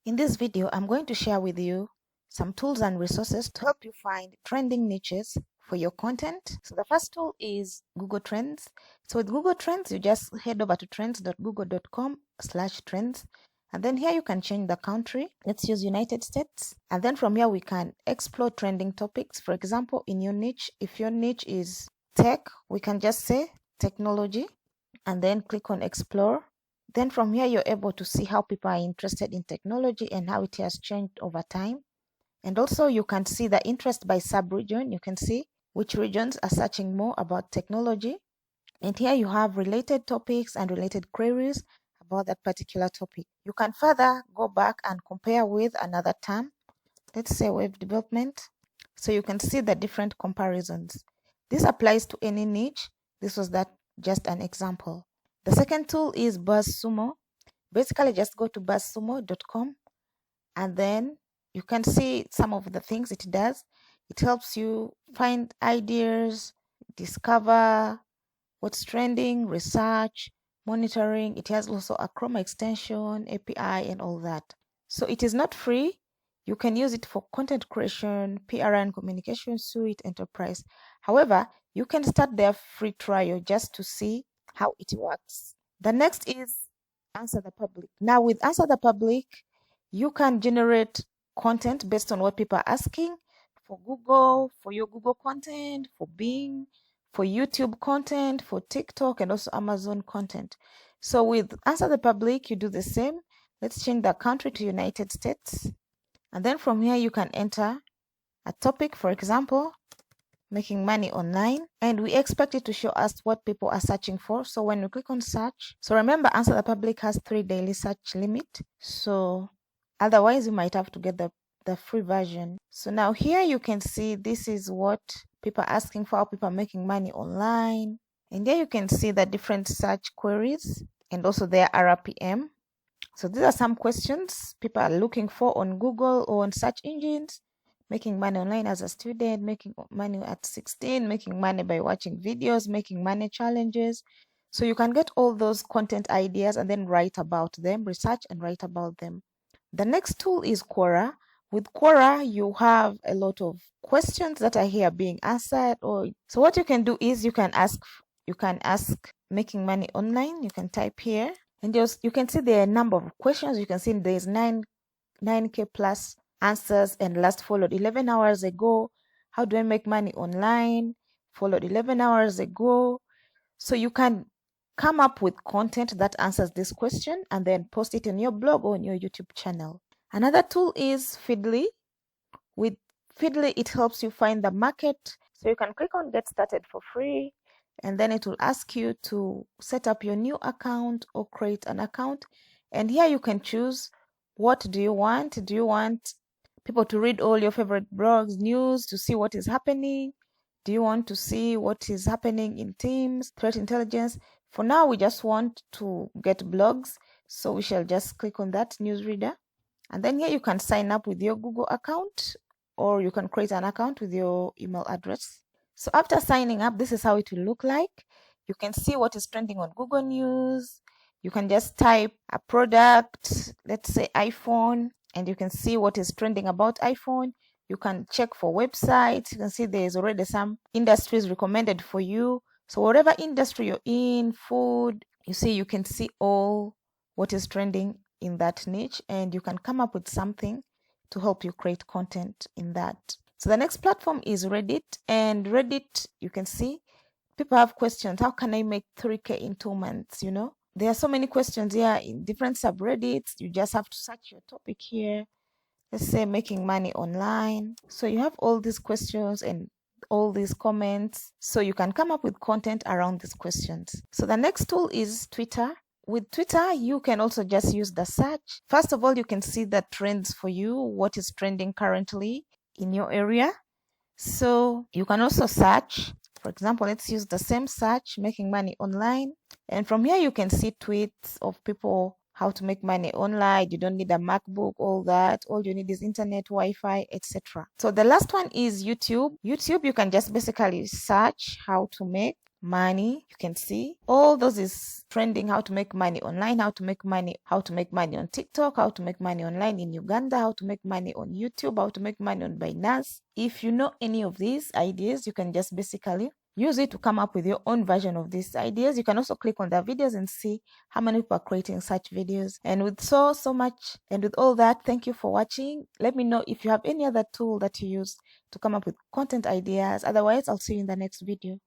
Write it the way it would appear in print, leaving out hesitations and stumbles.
In this video, I'm going to share with you some tools and resources to help you find trending niches for your content. So the first tool is Google Trends. So with Google Trends, you just head over to trends.google.com/trends. And then here you can change the country. Let's use United States. And then from here, we can explore trending topics. For example, in your niche, if your niche is tech, we can just say technology and then click on explore. Then from here, you're able to see how people are interested in technology and how it has changed over time. And also you can see the interest by sub-region. You can see which regions are searching more about technology. And here you have related topics and related queries about that particular topic. You can further go back and compare with another term. Let's say web development. So you can see the different comparisons. This applies to any niche. This was just an example. The second tool is BuzzSumo. Basically, just go to buzzsumo.com and then you can see some of the things it does. It helps you find ideas, discover what's trending, research, monitoring. It has also a Chrome extension, API, and all that. So it is not free. You can use it for content creation, PR and communication suite, enterprise. However, you can start their free trial just to see how it works. The next is Answer the Public. Now with Answer the Public, you can generate content based on what people are asking for Google, for your Google content, for Bing, for YouTube content, for TikTok, and also Amazon content. So with Answer the Public, you do the same. Let's change the country to United States. And then from here, you can enter a topic, for example, making money online, and we expect it to show us what people are searching for. So when we click on search, so remember Answer the Public has 3 daily search limit. So otherwise you might have to get the free version. So now here you can see this is what people are asking for, how people are making money online. And here you can see the different search queries and also their RPM. So these are some questions people are looking for on Google or on search engines. Making money online as a student, making money at 16, making money by watching videos, making money challenges. So you can get all those content ideas and then write about them, research and write about them. The next tool is Quora. With Quora, you have a lot of questions that are here being answered. So what you can do is you can ask making money online. You can type here and you can see the number of questions. You can see there's 9K plus answers, and last followed 11 hours ago. How do I make money online? Followed 11 hours ago. So you can come up with content that answers this question and then post it in your blog or on your YouTube channel. Another tool is Feedly. With Feedly, it helps you find the market. So you can click on Get Started for free, and then it will ask you to set up your new account or create an account. And here you can choose, what do you want? Do you want people to read all your favorite blogs, news, to see what is happening? Do you want to see what is happening in Teams, threat intelligence? For now, we just want to get blogs. So we shall just click on that newsreader. And then here you can sign up with your Google account, or you can create an account with your email address. So after signing up, this is how it will look like. You can see what is trending on Google News. You can just type a product, let's say iPhone, and you can see what is trending about iPhone. You can check for websites. You can see there's already some industries recommended for you. So whatever industry you're in, food, you can see all what is trending in that niche, and you can come up with something to help you create content in that. So the next platform is Reddit, and Reddit, you can see people have questions. How can I make 3K in 2 months? There are so many questions here in different subreddits. You just have to search your topic here. Let's say making money online. So you have all these questions and all these comments. So you can come up with content around these questions. So the next tool is Twitter. With Twitter, you can also just use the search. First of all, you can see the trends for you, what is trending currently in your area. So you can also search. For example, let's use the same search, making money online. And from here, you can see tweets of people, how to make money online. You don't need a MacBook, all that. All you need is internet, Wi-Fi, etc. So the last one is YouTube. YouTube, you can just basically search how to make money. You can see all those is trending: how to make money online, how to make money on TikTok, how to make money online in Uganda, how to make money on YouTube, how to make money on Binance. If you know any of these ideas, you can just basically use it to come up with your own version of these ideas. You can also click on the videos and see how many people are creating such videos. And with so much, and with all that, thank you for watching. Let me know if you have any other tool that you use to come up with content ideas. Otherwise, I'll see you in the next video.